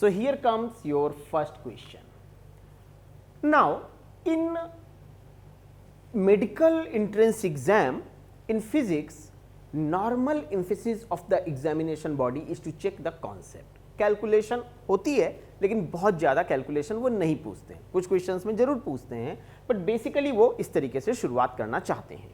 So here comes your first question. Now in medical entrance exam in physics, normal emphasis of the examination body is to check the concept. Calculation होती है लेकिन बहुत ज़्यादा calculation वो नहीं पूछते हैं, कुछ क्वेश्चंस में जरूर पूछते हैं, बट बेसिकली वो इस तरीके से शुरुआत करना चाहते हैं।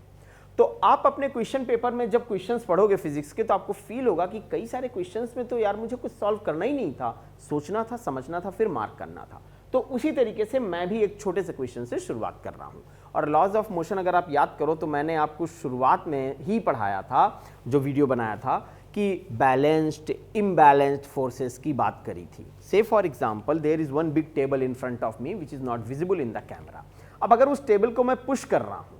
तो आप अपने क्वेश्चन पेपर में जब क्वेश्चंस पढ़ोगे फिजिक्स के, तो आपको फील होगा कि कई सारे क्वेश्चंस में तो यार मुझे कुछ सॉल्व करना ही नहीं था, सोचना था, समझना था, फिर मार्क करना था। तो उसी तरीके से मैं भी एक छोटे से क्वेश्चन से शुरुआत कर रहा हूं। और लॉज ऑफ मोशन अगर आप याद करो तो मैंने आपको शुरुआत में ही पढ़ाया था, जो वीडियो बनाया था, कि बैलेंस्ड इम्बैलेंस्ड फोर्सेस की बात करी थी। Say for example there is one big table in front of me which is not visible in the camera. अब अगर उस टेबल को मैं पुश कर रहा हूं,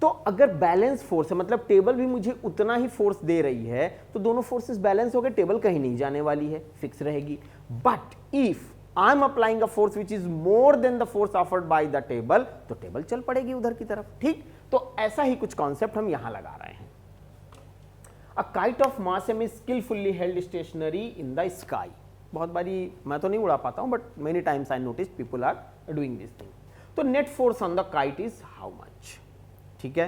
तो अगर बैलेंस फोर्स है, मतलब टेबल भी मुझे उतना ही फोर्स दे रही है, तो दोनों फोर्सेस बैलेंस हो गए, टेबल कहीं नहीं जाने वाली है, फिक्स रहेगी। But if I am applying a force which is more than the force offered by the table, तो टेबल चल पड़ेगी उधर की तरफ। ठीक, तो ऐसा ही कुछ कॉन्सेप्ट हम यहां लगा रहे हैं। A kite of mass m is skillfully held stationary in the sky. बहुत बारी मैं तो नहीं उड़ा पाता हूँ, but many times I noticed people are doing this thing. तो net force on the kite is how much? ठीक है।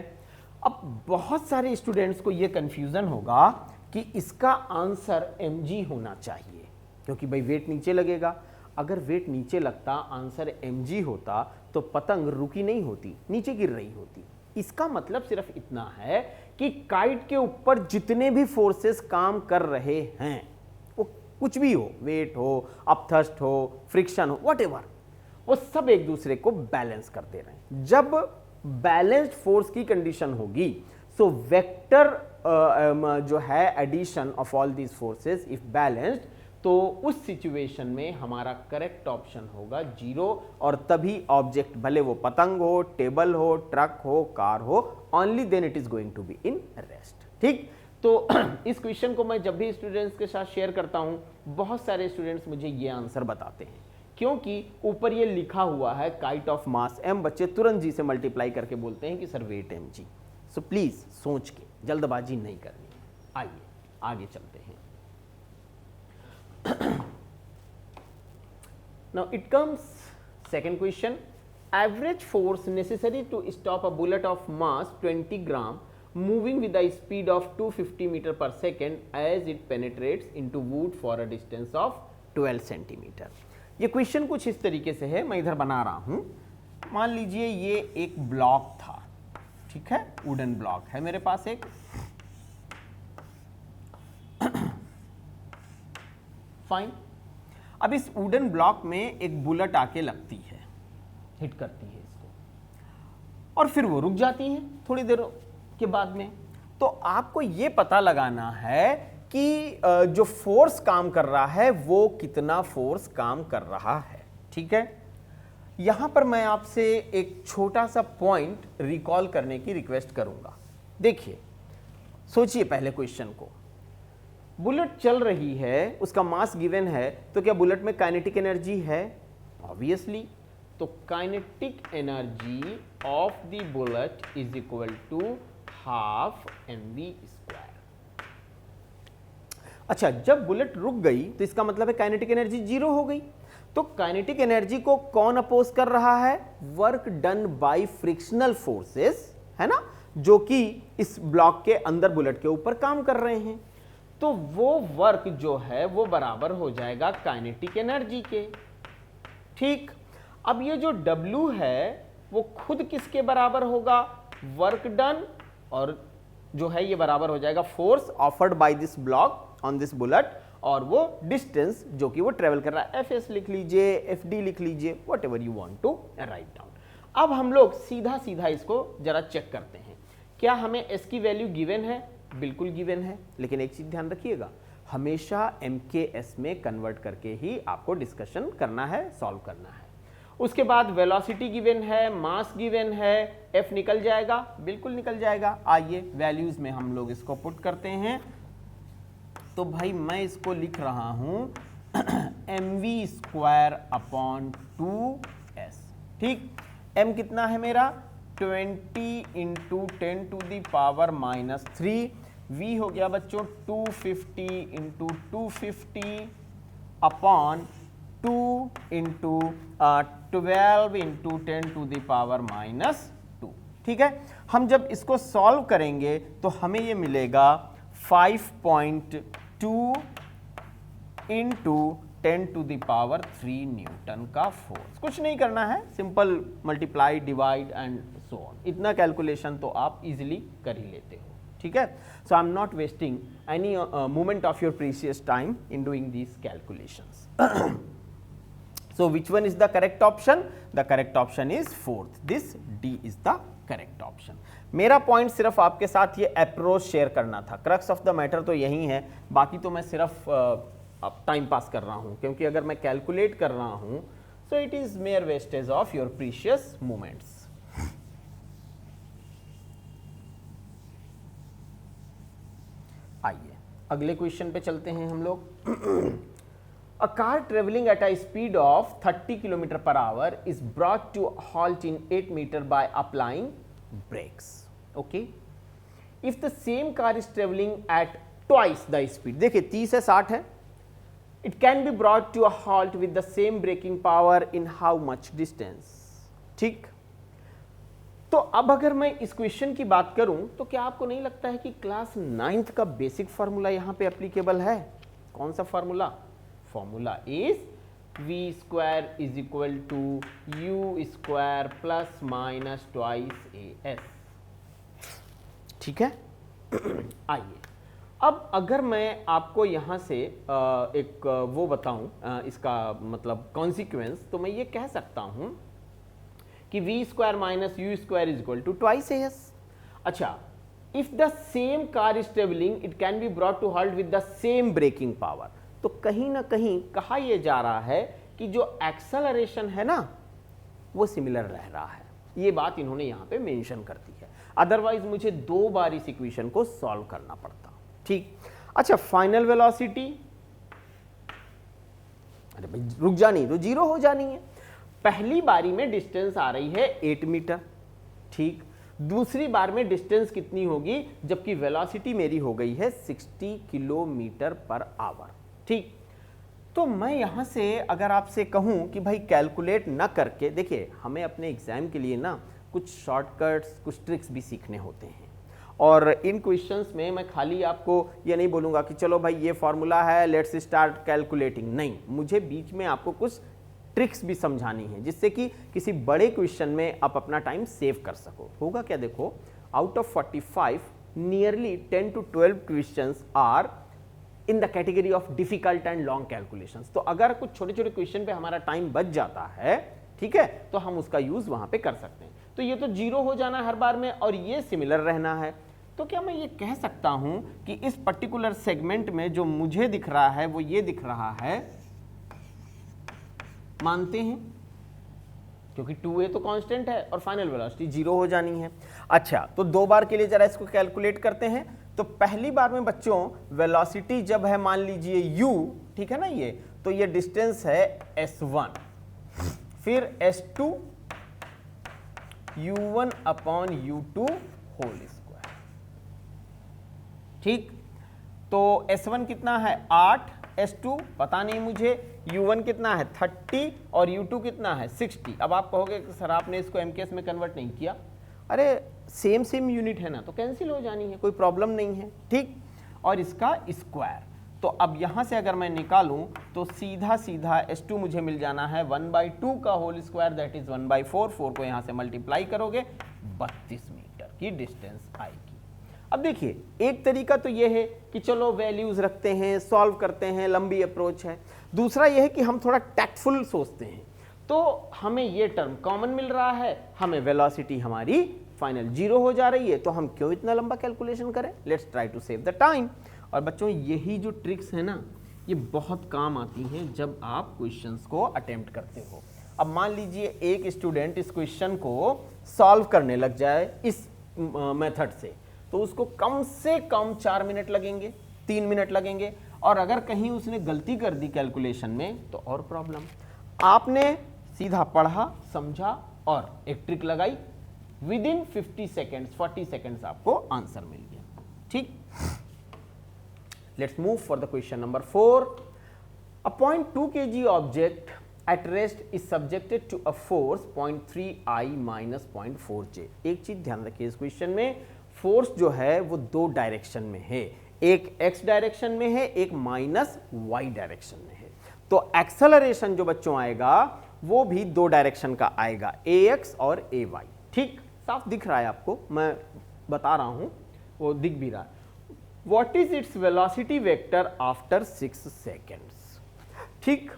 अब बहुत सारे स्टूडेंट्स को ये कंफ्यूजन होगा कि इसका आंसर mg होना चाहिए, क्योंकि भाई वेट नीचे लगेगा। अगर वेट नीचे लगता, आंसर mg होता, तो पतंग रुकी नहीं होती, नीचे गिर रही होती। इसका मतलब सिर्फ इतना है कि काइट के ऊपर जितने भी फोर्सेस काम कर रहे हैं, वो कुछ भी हो, वेट हो, अपथ्रस्ट हो, फ्रिक्शन हो, व्हाटएवर, वो सब एक दूसरे को बैलेंस करते रहे। जब बैलेंस्ड फोर्स की कंडीशन होगी, सो वेक्टर जो है addition of all these forces if balanced, तो उस सिचुएशन में हमारा करेक्ट ऑप्शन होगा 0, और तभी ऑब्जेक्ट, भले वो पतंग हो, टेबल हो, ट्रक हो, कार हो, only then it is going to be in rest. ठीक, तो इस क्वेश्चन को मैं जब भी स्टूडेंट्स के साथ शेयर करता हूं, बहुत सारे स्टूडेंट्स मुझे ये आंसर बताते हैं, क्योंकि ऊपर ये लिखा हुआ है काइट ऑफ मास m, बच्चे तुरंत जी से मल्टीप्लाई करके बोलते हैं कि sir wait mg। So please सोच के, जल्दबाजी नहीं करनी। आइए आगे चलते हैं। Now it comes second question. Average force necessary to stop a bullet of mass 20 gram moving with a speed of 250 meter per second as it penetrates into wood for a distance of 12 centimeter. ये question कुछ इस तरीके से है, मैं इधर बना रहा हूं। मान लीजिए ये एक ब्लॉक था, ठीक है, वुडन ब्लॉक है मेरे पास एक। फाइन। अब इस वुडन ब्लॉक में एक बुलेट आके लगती है, हिट करती है इसको, और फिर वो रुक जाती है थोड़ी देर के बाद में। तो आपको ये पता लगाना है कि जो फोर्स काम कर रहा है वो कितना फोर्स काम कर रहा है। ठीक है, यहां पर मैं आपसे एक छोटा सा पॉइंट रिकॉल करने की रिक्वेस्ट करूंगा। देखिए, सोचिए पहले क्वेश्चन को। बुलेट चल रही है, उसका मास गिवन है, तो क्या बुलेट में काइनेटिक एनर्जी है? ऑब्वियसली। तो kinetic energy of the bullet is equal to half mv square. अच्छा, जब बुलेट रुक गई तो इसका मतलब है काइनेटिक एनर्जी 0 हो गई। तो काइनेटिक एनर्जी को कौन अपोज कर रहा है? Work done by frictional forces, है ना, जो कि इस ब्लॉक के अंदर बुलेट के ऊपर काम कर रहे हैं। तो वो वर्क जो है वो बराबर हो जाएगा काइनेटिक एनर्जी के। ठीक, अब ये जो W है वो खुद किसके बराबर होगा? वर्क डन, और जो है ये बराबर हो जाएगा force offered by this block on this bullet, और वो डिस्टेंस जो कि वो ट्रेवल कर रहा है। Fs लिख लीजिए, Fd लिख लीजिए, whatever you want to write down. अब हम लोग सीधा सीधा इसको जरा चेक करते हैं। क्या हमें S की वैल्यू गिवन है? बिल्कुल गिवन है, लेकिन एक चीज ध्यान रखिएगा, हमेशा MKS में कन्वर्ट करके ही आपको डिस्कशन करना है, सॉल्व करना है। उसके बाद वेलोसिटी गिवन है, मास गिवन है, F निकल जाएगा, बिल्कुल निकल जाएगा। आइए वैल्यूज में हम लोग इसको पुट करते हैं। तो भाई मैं इसको लिख रहा हूं mv स्क्वायर अपॉन 2s। ठीक, m कितना है मेरा? 20 into 10 to the power -3। v हो गया बच्चों 250 into 250 upon 2 into 12 into 10 to the power minus 2। ठीक है, हम जब इसको सॉल्व करेंगे तो हमें ये मिलेगा 5.2 into 10 to the power 3 newton का फोर्स। कुछ नहीं करना है, simple multiply, divide and so on. इतना कैलकुलेशन तो आप इजीली कर ही लेते हो। ठीक है, so I am not wasting any moment of your precious time in doing these calculations. So which one is the correct option? The correct option is fourth. This D is the correct option. मेरा point सिर्फ आपके साथ ये approach share करना था। Crux of the matter तो यही है, बाकी तो मैं सिर्फ टाइम पास कर रहा हूँ, क्योंकि अगर मैं कैलकुलेट कर रहा हूँ so it is mayor wastage of your precious moments. आइए अगले क्वेश्चन पे चलते हैं हम लोग। A car traveling at a speed of 30 km per hour is brought to a halt in 8 meter by applying brakes. Okay. If the same car is traveling at twice the speed, देखिए 30 से 60 है, it can be brought to a halt with the same braking power in how much distance? ठीक, तो अब अगर मैं इस question की बात करूं तो क्या आपको नहीं लगता है कि क्लास 9th का बेसिक फार्मूला यहां पे एप्लीकेबल है? कौन सा formula? Formula is v square is equal to u square plus minus twice as। ठीक है, आइए अब अगर मैं आपको यहां से एक वो बताऊं इसका मतलब कॉन्सिक्वेंस, तो मैं ये कह सकता हूं कि v square minus u square is equal to twice as। अच्छा, if the same car is travelling it can be brought to halt with the same braking power. तो कहीं ना कहीं कहा यह जा रहा है कि जो एक्सेलरेशन है ना वो सिमिलर रह रहा है। ये बात इन्होंने यहां पे मेंशन कर दी है, अदरवाइज मुझे 2 बार इस इक्वेशन को सॉल्व करना पड़ता। ठीक, अच्छा फाइनल वेलोसिटी, अरे भाई रुक जानी तो 0 हो जानी है। पहली बारी में डिस्टेंस आ रही है 8 मीटर, ठीक, दूसरी बार में डिस्टेंस कितनी होगी जबकि वेलोसिटी मेरी हो गई है 60 किलोमीटर पर आवर। ठीक, तो मैं यहां से अगर आपसे कहूं कि भाई कैलकुलेट ना करके, देखिए हमें अपने एग्जाम के लिए ना कुछ शॉर्टकट्स, कुछ ट्रिक्स भी सीखने होते हैं, और इन क्वेश्चंस में मैं खाली आपको ये नहीं बोलूंगा कि चलो भाई ये फॉर्मूला है लेट्स स्टार्ट कैलकुलेटिंग, नहीं, मुझे बीच में आपको कुछ ट्रिक्स भी समझानी है जिससे कि किसी बड़े क्वेश्चन में आप अपना टाइम सेव कर सको। होगा क्या, देखो out of 45 nearly 10 to 12 questions are in the category of difficult and long calculations. तो अगर कुछ छोटे छोटे क्वेश्चन पे हमारा टाइम बच जाता है, ठीक है, तो हम उसका यूज वहां पे कर सकते हैं। तो ये तो 0 हो जाना हर बार में और ये सिमिलर रहना है। तो क्या मैं ये कह सकता हूं कि इस पर्टिकुलर सेगमेंट में जो मुझे दिख रहा है वो ये दिख रहा है, मानते हैं, क्योंकि 2a तो कांस्टेंट है और फाइनल वेलोसिटी 0 हो जानी है। अच्छा, तो 2 बार के लिए जरा इसको कैलकुलेट करते हैं। तो पहली बार में बच्चों वेलोसिटी जब है मान लीजिए u, ठीक है ना, ये तो ये डिस्टेंस है s1, फिर s2 u1 upon u2 whole square. ठीक, तो s1 कितना है 8, s2 पता नहीं मुझे, u1 कितना है 30 और u2 कितना है 60। अब आप कहोगे कि सर आपने इसको MKS में कन्वर्ट नहीं किया, अरे सेम यूनिट है ना, तो कैंसिल हो जानी है, कोई प्रॉब्लम नहीं है। ठीक, और इसका स्क्वायर, तो अब यहां से अगर मैं निकालूं तो सीधा सीधा s2 मुझे मिल जाना है 1/2 का होल स्क्वायर, दैट इज 1/4। 4 को यहां से मल्टीप्लाई करोगे 32 मीटर की डिस्टेंस आएगी। अब देखिए एक तरीका तो यह है कि चलो वैल्यूज रखते हैं, सॉल्व करते हैं, लंबी अप्रोच है। दूसरा यह है कि हम थोड़ा टैक्टफुल सोचते हैं, तो हमें ये टर्म कॉमन मिल रहा है, हमें वेलोसिटी हमारी फाइनल 0 हो जा रही है, तो हम क्यों इतना लंबा कैलकुलेशन करें, let's try to save the time. और बच्चों यही जो ट्रिक्स है ना ये बहुत काम आती हैं जब आप क्वेश्चंस को अटेम्प्ट करते हो। अब मान लीजिए एक स्टूडेंट इस क्वेश्चन को सॉल्व करने लग जाए इस मेथड से, तो उसको कम से कम 4 मिनट लगेंगे, 3 मिनट लगेंगे, और अगर कहीं उसने गलती कर दी कैलकुलेशन में तो और प्रॉब्लम। आपने सीधा पढ़ा, समझा और एक ट्रिक लगाई, विद इन 50 सेकेंड्स 40 सेकेंड्स आपको आंसर मिल गया। ठीक, let's move for the question number 4। A 0.2 kg object at rest is subjected to a force 0.3 I minus 0.4 J। एक चीज ध्यान रखिए इस क्वेश्चन में, फोर्स जो है वो दो डायरेक्शन में है, एक x डायरेक्शन में है, एक माइनस y डायरेक्शन में है। तो एक्सेलरेशन जो बच्चों आएगा वो भी दो डायरेक्शन का आएगा, ax और ay। ठीक, साफ दिख रहा है आपको, मैं बता रहा हूं, वो दिख भी रहा है। What is its velocity vector after 6 seconds? ठीक,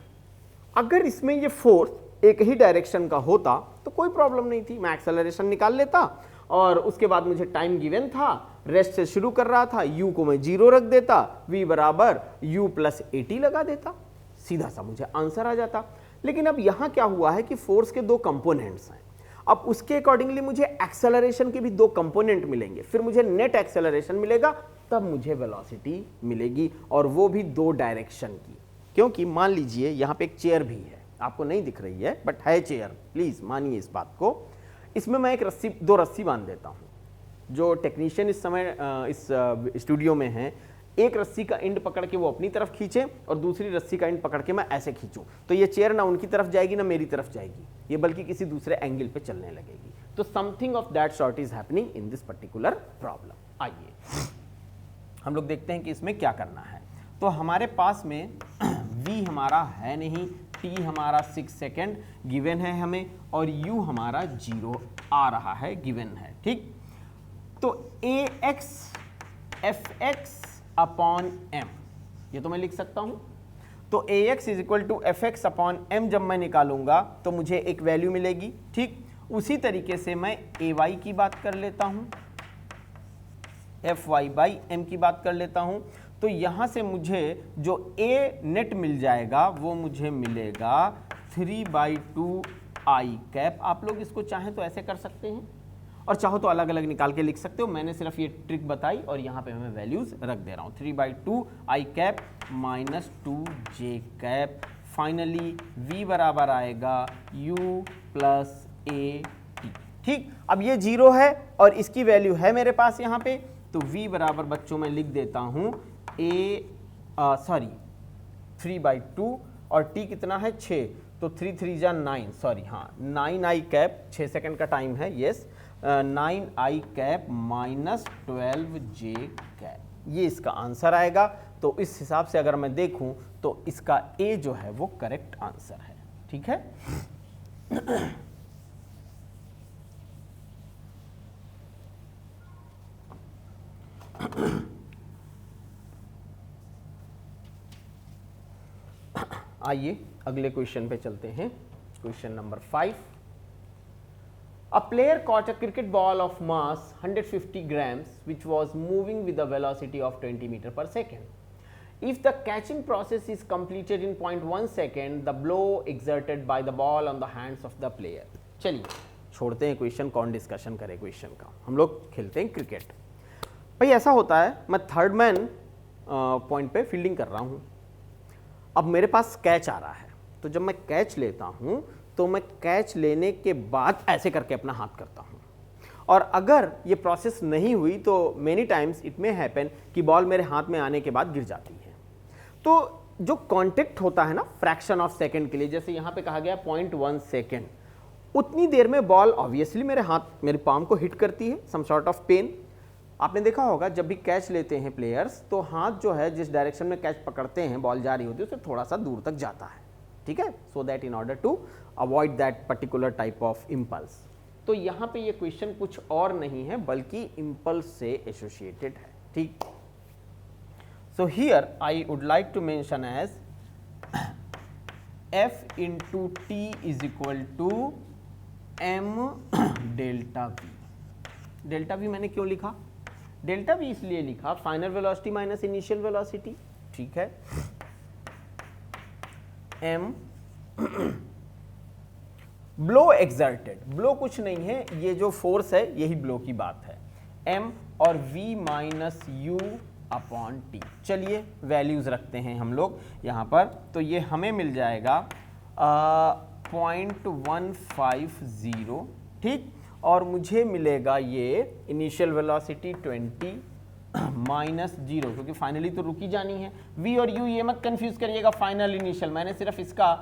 अगर इसमें ये फोर्स एक ही डायरेक्शन का होता तो कोई प्रॉब्लम नहीं थी, मैं एक्सेलरेशन निकाल लेता और उसके बाद मुझे टाइम गिवन था, रेस्ट से शुरू कर रहा था, u को मैं 0 रख देता, v बराबर u प्लस 80 लगा देता, सीधा सा मुझे आंसर आ जाता। लेकिन अब यहां क्या हुआ है कि फोर्स के दो कंपोनेंट्स हैं, अब उसके अकॉर्डिंगली मुझे एक्सेलरेशन के भी दो कंपोनेंट मिलेंगे, फिर मुझे नेट एक्सेलरेशन मिलेगा, तब मुझे वेलोसिटी मिलेगी और वो भी दो डायरेक्शन की। क्योंकि मान लीजिए यहाँ पे एक चेयर भी है, आपको नहीं दिख रही है बट है चेयर, प्लीज मानिए इस बात को। इसमें मैं एक रस्सी, दो रस्सी बांध देता हूँ। जो टेक्नीशियन इस समय इस स्टूडियो में हैं, एक रस्सी का एंड पकड़ के वो अपनी तरफ खींचे और दूसरी रस्सी का एंड पकड़ के मैं ऐसे खींचूं, तो ये चेयर ना उनकी तरफ जाएगी ना मेरी तरफ जाएगी, ये बल्कि किसी दूसरे एंगल पे चलने लगेगी। तो something of that sort is happening in this particular problem. आइए हम लोग देखते हैं कि इसमें क्या करना है। तो हमारे पास में v हमारा है नहीं, t हमारा 6 सेकेंड गिवन है हमें, और u हमारा 0 आ रहा है, गिवन है। ठीक, तो ax fx अपॉन m, ये तो मैं लिख सकता हूं। तो ax is equal to fx upon m जब मैं निकालूंगा तो मुझे एक वैल्यू मिलेगी। ठीक, उसी तरीके से मैं ay की बात कर लेता हूं, fy बाई m की बात कर लेता हूं। तो यहां से मुझे जो a नेट मिल जाएगा वो मुझे मिलेगा 3/2 i कैप। आप लोग इसको चाहें तो ऐसे कर सकते हैं और चाहो तो अलग अलग निकाल के लिख सकते हो, मैंने सिर्फ ये ट्रिक बताई और यहाँ पे मैं वैल्यूज रख दे रहा हूँ। 3/2 i cap minus 2j cap. Finally v बराबर आएगा u प्लस a t। ठीक, अब ये 0 है और इसकी वैल्यू है मेरे पास यहाँ पे, तो v बराबर बच्चों में लिख देता हूँ 3/2 और t कितना है 6, तो 3 3 जा 9, सॉरी हाँ 9 i कैप, 6 सेकंड का टाइम है, yes 9 i cap minus 12 j cap, ये इसका आंसर आएगा। तो इस हिसाब से अगर मैं देखूं तो इसका a जो है वो करेक्ट आंसर है। ठीक है, आइए अगले क्वेश्चन पे चलते हैं। Question number 5। A player caught a cricket ball of mass 150 grams which was moving with a velocity of 20 meter per second. If the catching process is completed in 0.1 second, the blow exerted by the ball on the hands of the player. चलिए छोड़ते हैं question, कौन discussion करे question का, हम लोग खेलते हैं क्रिकेट। भाई ऐसा होता है, मैं थर्ड मैन पॉइंट पे फील्डिंग कर रहा हूँ, अब मेरे पास कैच आ रहा है, तो जब मैं कैच लेता हूँ तो मैं कैच लेने के बाद ऐसे करके अपना हाथ करता हूँ, और अगर ये प्रोसेस नहीं हुई तो many times it may happen कि बॉल मेरे हाथ में आने के बाद गिर जाती है। तो जो कांटेक्ट होता है ना फ्रैक्शन ऑफ सेकंड के लिए, जैसे यहाँ पे कहा गया 0.1 सेकेंड, उतनी देर में बॉल ऑब्वियसली मेरे हाथ, मेरे पाम को हिट करती है, सम सॉर्ट ऑफ पेन। आपने देखा होगा जब भी कैच लेते हैं प्लेयर्स तो हाथ जो है जिस डायरेक्शन में कैच पकड़ते हैं, बॉल जा रही होती है उससे थोड़ा सा दूर तक जाता है। ठीक है, so that in order to avoid that particular type of impulse. तो यहाँ पे ये क्वेश्चन कुछ और नहीं है बल्कि इम्पल्स से एसोसिएटेड है। ठीक, so here I would like to mention as F into T is equal to m delta v। Delta v मैंने क्यों लिखा? डेल्टा v इसलिए लिखा, final velocity minus initial velocity. ठीक है, m ब्लो एक्सर्टेड, ब्लो कुछ नहीं है, ये जो फोर्स है यही ब्लो की बात है, m और v minus you upon T. चलिए वैल्यूज रखते हैं हम लोग यहाँ पर, तो ये हमें मिल जाएगा 0.150। ठीक, और मुझे मिलेगा ये इनिशियल वेलोसिटी 20 -0, क्योंकि फाइनली तो रुकी जानी है। v और u ये मत कंफ्यूज करिएगा, फाइनल इनिशियल मैंने सिर्फ इसका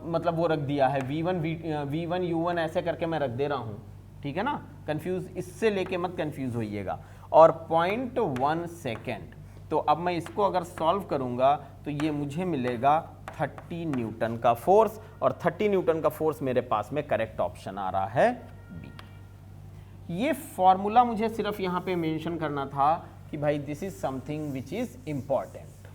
मतलब वो रख दिया है, v1 u1 ऐसे करके मैं रख दे रहा हूँ, ठीक है ना, कंफ्यूज इससे लेके मत कंफ्यूज होइएगा। और 0.1 सेकेंड, तो अब मैं इसको अगर सॉल्व करूंगा तो ये मुझे मिलेगा 30 न्यूटन का फोर्स, और 30 न्यूटन का फोर्स मेरे पास में करेक्ट ऑप्शन आ रहा है बी। ये फॉर्मूला मुझे सिर्फ यहाँ पे मेंशन करना था कि भाई this is something which is important.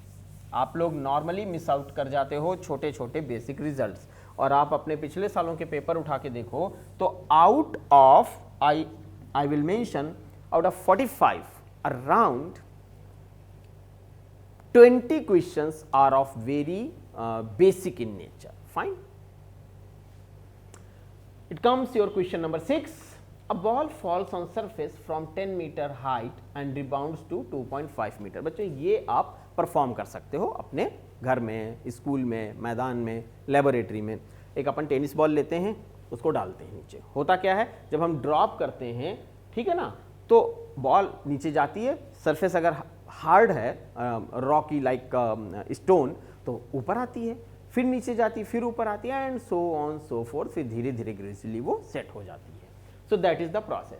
आप लोग नॉर्मली मिस आउट कर जाते हो छोटे छोटे बेसिक रिजल्ट्स, और आप अपने पिछले सालों के पेपर उठा के देखो तो out of I will mention out of 45 around 20 questions are of very basic in nature. Fine. It comes your question number 6. A ball falls on surface from 10 meter height and rebounds to 2.5 meter. बच्चों ये आप perform कर सकते हो अपने घर में, school में, मैदान में, लेबोरेटरी में। एक अपन टेनिस बॉल लेते हैं, उसको डालते हैं नीचे। होता क्या है, जब हम ड्रॉप करते हैं, ठीक है ना, तो बॉल नीचे जाती है, सरफेस अगर हार्ड है, रॉकी लाइक स्टोन, तो ऊपर आती है, फिर नीचे जाती है, फिर ऊपर आती है, and so on so forth, फिर धीरे धीरे ग्रेजुअली वो सेट हो जाती है। So that is the process.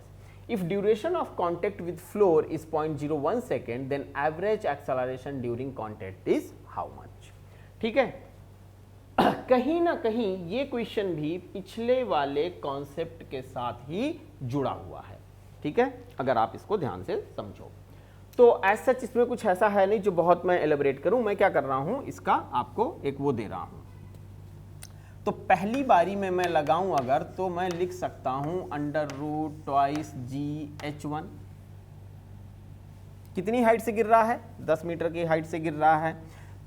If duration of contact with floor is 0.01 second, then average acceleration during contact is how much. ठीक है, कहीं ना कहीं ये क्वेश्चन भी पिछले वाले कॉन्सेप्ट के साथ ही जुड़ा हुआ है, ठीक है, अगर आप इसको ध्यान से समझो तो। एज सच इसमें कुछ ऐसा है नहीं जो बहुत मैं एलेबरेट करूं। मैं क्या कर रहा हूं, इसका आपको एक वो दे रहा हूं। तो पहली बारी में मैं लगाऊं अगर, तो मैं लिख सकता हूं √2GH1। कितनी हाइट से गिर रहा है, 10 मीटर की हाइट से गिर रहा है,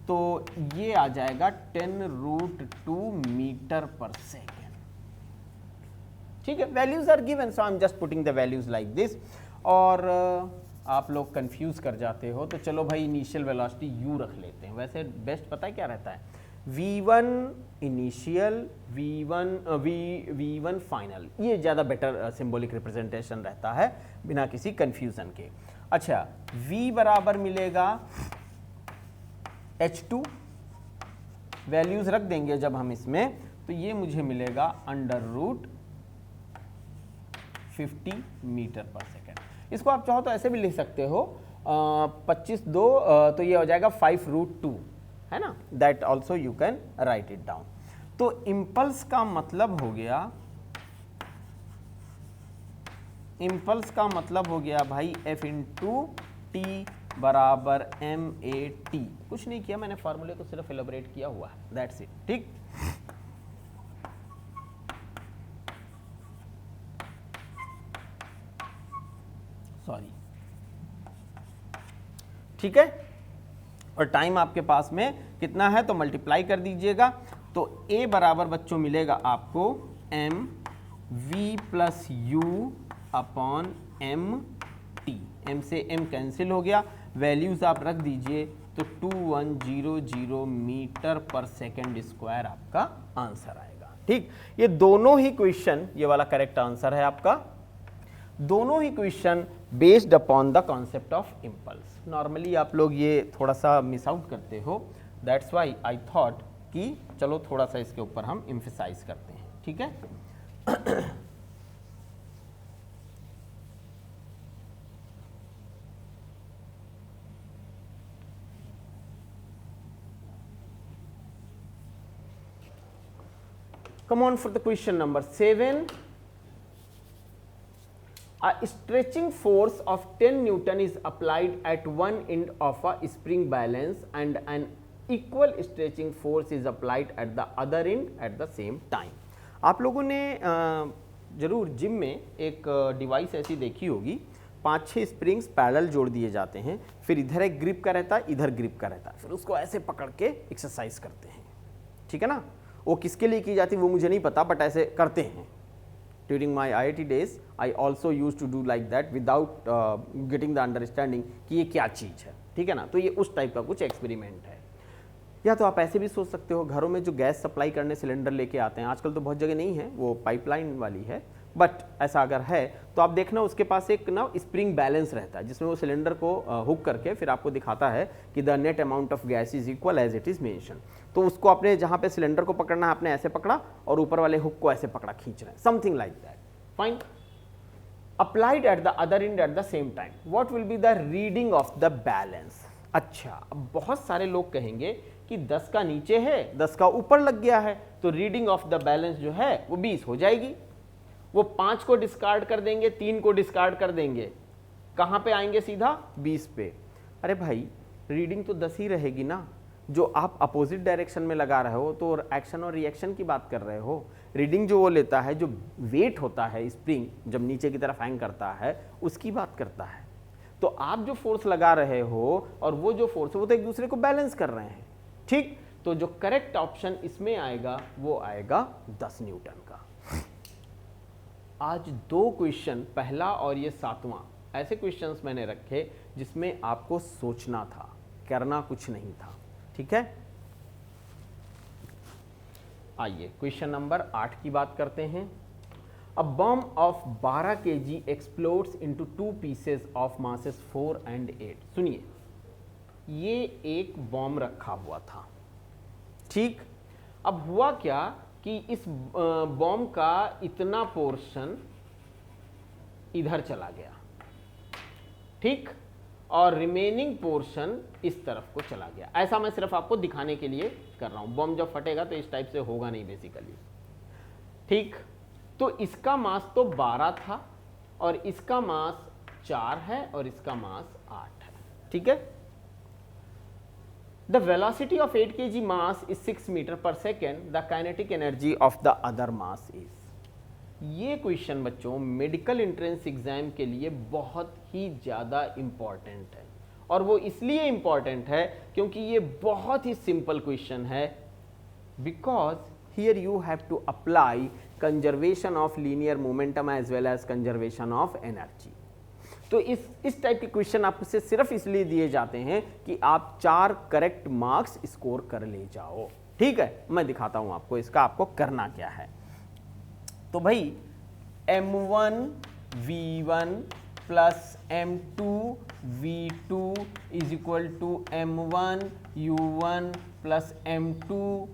तो ये आ जाएगा 10√2 मीटर पर सेकेंड। ठीक है, values are given, so I am just putting the values like this. और आप लोग कंफ्यूज कर जाते हो, तो चलो भाई इनिशियल वेलोसिटी u रख लेते हैं। वैसे बेस्ट पता है क्या रहता है, v1 इनिशियल, v1 फाइनल, ये ज़्यादा बेटर सिंबॉलिक रिप्रेजेंटेशन रहता है बिना किसी कंफ्यूजन के। अच्छा, v बराबर मिलेगा h2, वैल्यूज रख देंगे जब हम इसमें, तो ये मुझे मिलेगा √50 मीटर पर सेकेंड। इसको आप चाहो तो ऐसे भी लिख सकते हो, 25/2, तो ये हो जाएगा 5√2, है ना, that also you can write it down. तो इम्पल्स का मतलब हो गया, इम्पल्स का मतलब हो गया भाई F/t बराबर ma/t। कुछ नहीं किया मैंने, फॉर्मूले को सिर्फ एलोबरेट किया हुआ है, दैट्स इट। ठीक, सॉरी, ठीक है। और टाइम आपके पास में कितना है, तो मल्टीप्लाई कर दीजिएगा। तो a बराबर बच्चों मिलेगा आपको mv + u/mt। m से m कैंसिल हो गया, वैल्यूज आप रख दीजिए, तो 2100 मीटर पर सेकेंड स्क्वायर आपका आंसर आएगा। ठीक, ये दोनों ही क्वेश्चन, ये वाला करेक्ट आंसर है आपका। दोनों ही question based upon the concept of impulse. Normally आप लोग ये थोड़ा सा मिस आउट करते हो, दैट्स व्हाई आई थॉट कि चलो थोड़ा सा इसके ऊपर हम एम्फसाइज करते हैं, ठीक है। Come on for the question number 7. A stretching force of 10 Newton is applied at one end of a spring balance and an equal stretching force is applied at the other end at the same time. आप लोगों ने जरूर gym में एक device ऐसी देखी होगी, 5-6 springs parallel जोड़ दिए जाते हैं, फिर इधर एक ग्रिप का रहता है, इधर ग्रिप का रहता है, फिर उसको ऐसे पकड़ के एक्सरसाइज करते हैं, ठीक है ना। वो किसके लिए की जाती है वो मुझे नहीं पता, बट ऐसे करते हैं। During my IIT days, I also used to do like that without getting the understanding कि ये क्या चीज़ है, ठीक है ना। तो ये उस टाइप का कुछ एक्सपेरिमेंट है। या तो आप ऐसे भी सोच सकते हो, घरों में जो गैस सप्लाई करने सिलेंडर लेके आते हैं, आजकल तो बहुत जगह नहीं है, वो पाइपलाइन वाली है, बट ऐसा अगर है तो आप देखना उसके पास एक ना स्प्रिंग बैलेंस रहता है जिसमें वो सिलेंडर को हुक करके फिर आपको दिखाता है कि the net amount of gas is equal as it is mention. तो उसको आपने जहां पे सिलेंडर को पकड़ना है आपने ऐसे पकड़ा और ऊपर वाले हुक को ऐसे पकड़ा, खींच रहे हैं, something like that. Fine. Applied at the other and at the same time, what will be the reading of the balance. अच्छा, अब बहुत सारे लोग कहेंगे कि 10 का नीचे है 10 का ऊपर लग गया है, तो रीडिंग ऑफ द बैलेंस जो है वो 20 हो जाएगी। वो 5 को डिस्कार्ड कर देंगे, 3 को डिस्कार्ड कर देंगे, कहां पे आएंगे? सीधा 20 पे। अरे भाई रीडिंग तो 10 ही रहेगी ना, जो आप अपोजिट डायरेक्शन में लगा रहे हो तो एक्शन और रिएक्शन की बात कर रहे हो। रीडिंग जो वो लेता है, जो वेट होता है स्प्रिंग जब नीचे की तरफ हैंग करता है, उसकी बात करता है। तो आप जो फोर्स लगा रहे हो और वो जो फोर्स है वो तो एक दूसरे को बैलेंस कर रहे हैं, ठीक। तो जो करेक्ट ऑप्शन इसमें आएगा वो आएगा 10 न्यूटन का। आज 2 क्वेश्चन, पहला और ये 7वां, ऐसे क्वेश्चंस मैंने रखे जिसमें आपको सोचना था, करना कुछ नहीं था, ठीक है। आइए क्वेश्चन नंबर 8 की बात करते हैं। A bomb of 12 kg explodes into 2 pieces of masses 4 and 8। सुनिए, ये एक बॉम्ब रखा हुआ था, ठीक। अब हुआ क्या कि इस बॉम्ब का इतना पोर्शन इधर चला गया, ठीक, और रिमेनिंग पोर्शन इस तरफ को चला गया। ऐसा मैं सिर्फ आपको दिखाने के लिए कर रहा हूं। बॉम्ब जब फटेगा तो इस टाइप से होगा नहीं बेसिकली, ठीक। तो इसका मास तो 12 था और इसका मास 4 है और इसका मास 8 है, ठीक है। The velocity of 8 kg mass is 6 metre per second, the kinetic energy of the other mass is. ये क्वेश्चन बच्चों मेडिकल एंट्रेंस एग्जाम के लिए बहुत ही ज्यादा इंपॉर्टेंट है, और वो इसलिए इंपॉर्टेंट है क्योंकि ये बहुत ही सिंपल क्वेश्चन है, because here you have to apply conservation of linear momentum as well as conservation of energy. तो इस टाइप के क्वेश्चन आपसे सिर्फ इसलिए दिए जाते हैं कि आप 4 करेक्ट मार्क्स स्कोर कर ले जाओ, ठीक है। मैं दिखाता हूं आपको इसका आपको करना क्या है। तो भाई m1 v1 plus m2 v2 is equal to m1 u1 plus m2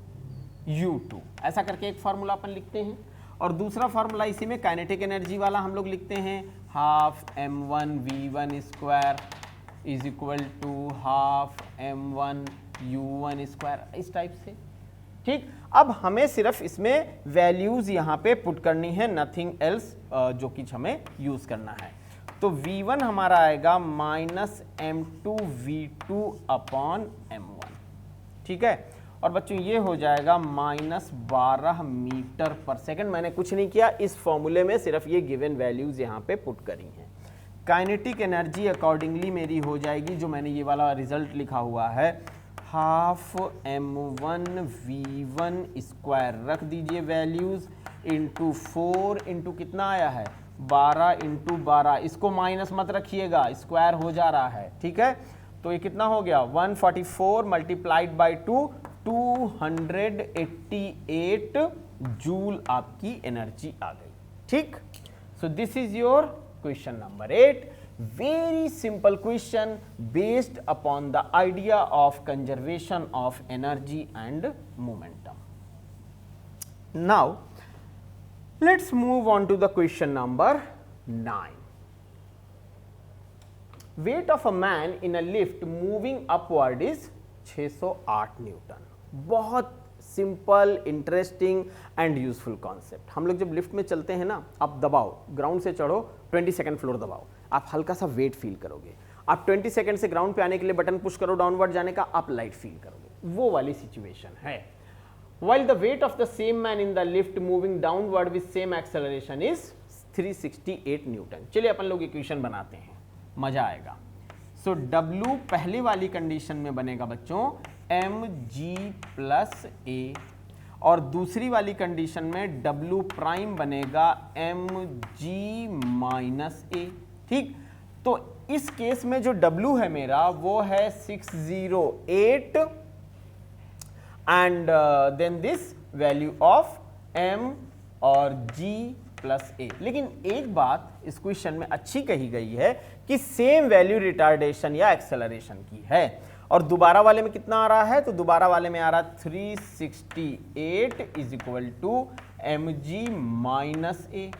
u2, ऐसा करके एक फॉर्मूला अपन लिखते हैं। और दूसरा फॉर्मूला इसी में काइनेटिक एनर्जी वाला हम लोग लिखते हैं, half m1 v1 square is equal to half m1 u1 square, इस टाइप से, ठीक। अब हमें सिर्फ इसमें वैल्यूज यहां पे पुट करनी है, नथिंग एल्स, जो कि हमें यूज करना है। तो v1 हमारा आएगा minus m2 v2 upon m1, ठीक है। और बच्चों ये हो जाएगा माइनस 12 मीटर पर सेकंड। मैंने कुछ नहीं किया, इस फॉर्मूले में सिर्फ ये गिवन वैल्यूज यहाँ पे पुट करी हैं। काइनेटिक एनर्जी अकॉर्डिंगली मेरी हो जाएगी, जो मैंने ये वाला रिजल्ट लिखा हुआ है, हाफ m1 v1 स्क्वायर रख दीजिए वैल्यूज, इंटू 4 इंटू कितना आया है 12 इंटू 12, इसको माइनस मत रखिएगा, स्क्वायर हो जा रहा है, ठीक है। तो ये कितना हो गया 144 मल्टीप्लाइड बाई 2, 288 जूल आपकी एनर्जी आ गई, ठीक। So this is your question number 8, very simple question based upon the idea of conservation of energy and momentum. Now let's move on to the question number 9। Weight of a man in a lift moving upward is 608 newton. बहुत simple, interesting and useful concept. हम लोग जब lift में चलते हैं ना, आप दबाओ, ग्राउंड से चढ़ो, 22nd फ्लोर दबाओ, आप हल्का सा वेट फील करोगे। आप 22nd से ग्राउंड पे आने के लिए बटन पुश करो डाउनवर्ड जाने का, आप लाइट फील करोगे। वो वाली सिचुएशन है। While the weight of the same man in the lift moving downward with same acceleration is 368 Newton. चलिए अपन लोग इक्वेशन बनाते हैं, मजा आएगा। सो W पहली वाली कंडीशन में बनेगा बच्चों mg प्लस a, और दूसरी वाली कंडीशन में W प्राइम बनेगा mg माइनस a, ठीक। तो इस केस में जो W है मेरा वो है 608 and then this value of m और g प्लस ए। लेकिन एक बात इस क्वेश्चन में अच्छी कही गई है कि सेम वैल्यू रिटार्डेशन या एक्सेलरेशन की है। और दोबारा वाले में कितना आ रहा है, तो दोबारा वाले में आ रहा 368 is equal to mg minus a.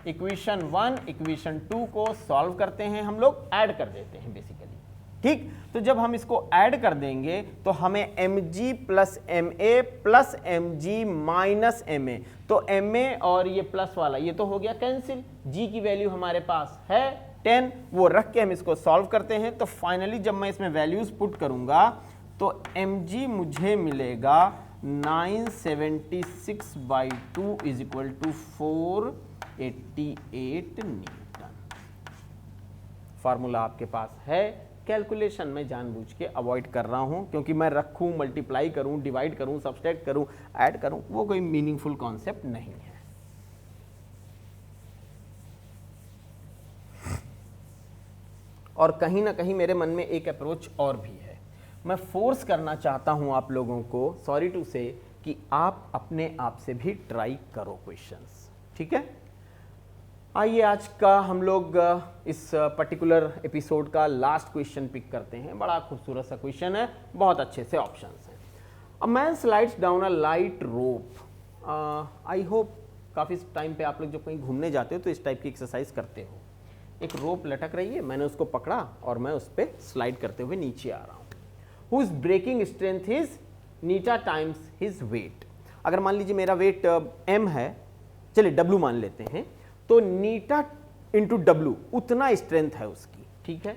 Equation 1 equation 2 को सॉल्व करते हैं, हम लोग ऐड कर देते हैं बेसिकली। ठीक, तो जब हम इसको ऐड कर देंगे तो हमें mg plus ma plus mg minus ma, तो ma और ये प्लस वाला ये तो हो गया कैंसिल। g की वैल्यू हमारे पास है 10, वो रख के हम इसको सॉल्व करते हैं। तो फाइनली जब मैं इसमें वैल्यूज पुट करूंगा तो mg मुझे मिलेगा 976/2 is equal to 488 newton. Formula आपके पास है। कैलकुलेशन में जानबूझ के अवॉइड कर रहा हूं क्योंकि मैं रखूं, मल्टीप्लाई करूं, डिवाइड करूं, सब्सट्रैक्ट करूं, ऐड करूं, वो कोई मीनिंगफुल कॉन्सेप्ट नहीं है। और कहीं ना कहीं मेरे मन में एक अप्रोच और भी है। मैं फोर्स करना चाहता हूं आप लोगों को, सॉरी टू से, कि आप अपने आप से भी ट्राई करो क्वेश्चंस। ठीक है, आइए आज का हम लोग इस पर्टिकुलर एपिसोड का लास्ट क्वेश्चन पिक करते हैं। बड़ा खूबसूरत सा क्वेश्चन है, बहुत अच्छे से ऑप्शंस हैं। A man slides down a light rope. I hope काफ़ी टाइम पे आप लोग जब कहीं घूमने जाते हो तो इस टाइप की एक्सरसाइज करते हो। एक रोप लटक रही है, मैंने उसको पकड़ा और मैं उस पर स्लाइड करते हुए नीचे आ रहा हूँ। हुज ब्रेकिंग स्ट्रेंथ इज नीटा टाइम्स हिज वेट। अगर मान लीजिए मेरा वेट m है, चलिए w मान लेते हैं, तो नीटा इंटू डब्ल्यू उतना स्ट्रेंथ है उसकी। ठीक है,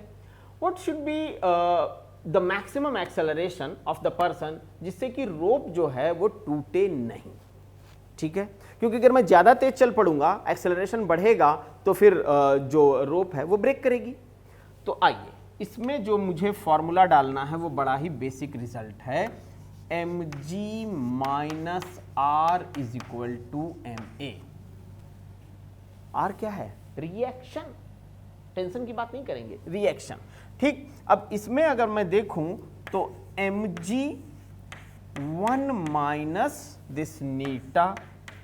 what should be the maximum acceleration of the person, जिससे कि रोप जो है वो टूटे नहीं। ठीक है, क्योंकि अगर मैं ज्यादा तेज चल पड़ूंगा, एक्सेलरेशन बढ़ेगा, तो फिर जो रोप है वो ब्रेक करेगी। तो आइए इसमें जो मुझे फॉर्मूला डालना है वो बड़ा ही बेसिक रिजल्ट है, mg minus r is equal to ma। R क्या है, रिएक्शन, टेंशन की बात नहीं करेंगे, रिएक्शन। ठीक, अब इसमें अगर मैं देखूं तो mg 1 माइनस दिस नीटा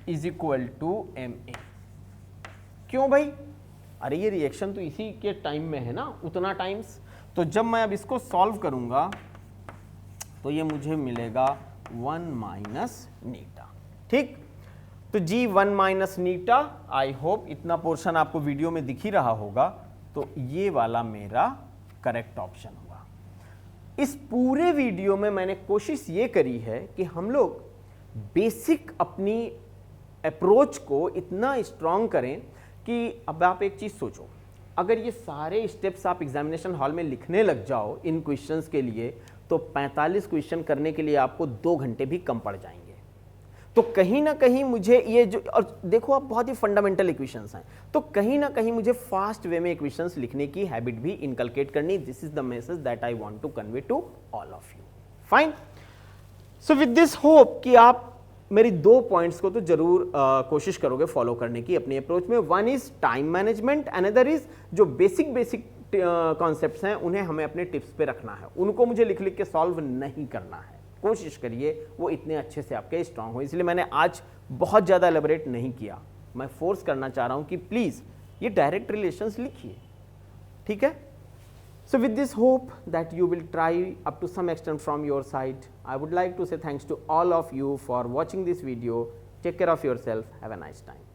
इज इक्वल टू ma। क्यों भाई, अरे ये रिएक्शन तो इसी के टाइम में है ना, उतना टाइम्स। तो जब मैं अब इसको सॉल्व करूंगा तो ये मुझे मिलेगा 1 माइनस नीटा। ठीक, तो g 1 minus Neeta, I hope इतना पोर्शन आपको वीडियो में दिख ही रहा होगा। तो ये वाला मेरा करेक्ट ऑप्शन हुआ। इस पूरे वीडियो में मैंने कोशिश ये करी है कि हम लोग बेसिक अपनी अप्रोच को इतना स्ट्रांग करें कि अब आप एक चीज सोचो, अगर ये सारे स्टेप्स आप एग्जामिनेशन हॉल में लिखने लग जाओ इन क्वेश्चंस के लिए, तो 45 क्वेश्चन करने के लिए आपको 2 घंटे भी कम पड़ जाएंगे। तो कहीं ना कहीं मुझे ये जो, और देखो आप बहुत ही फंडामेंटल इक्वेशंस हैं, तो कहीं ना कहीं मुझे फास्ट वे में इक्वेशंस लिखने की हैबिट भी इनकलकेट करनी। This is the message that I want to convey to all of you. Fine, so with this hope कि आप मेरी 2 पॉइंट्स को तो जरूर कोशिश करोगे फॉलो करने की अपनी अप्रोच में। One is time management, another is जो बेसिक कॉन्सेप्ट्स हैं उन्हें हमें अपने टिप्स पे रखना है, उनको मुझे लिख लिख के सॉल्व नहीं करना है। कोशिश करिए वो इतने अच्छे से आपके स्ट्रांग हो। इसलिए मैंने आज बहुत ज़्यादा एलेबोरेट नहीं किया। मैं फोर्स करना चाह रहा हूँ कि प्लीज़ ये डायरेक्ट रिलेशंस लिखिए। ठीक है, so with this hope that you will try up to some extent from your side, I would like to say thanks to all of you for watching this video. Take care of yourself. Have a nice time.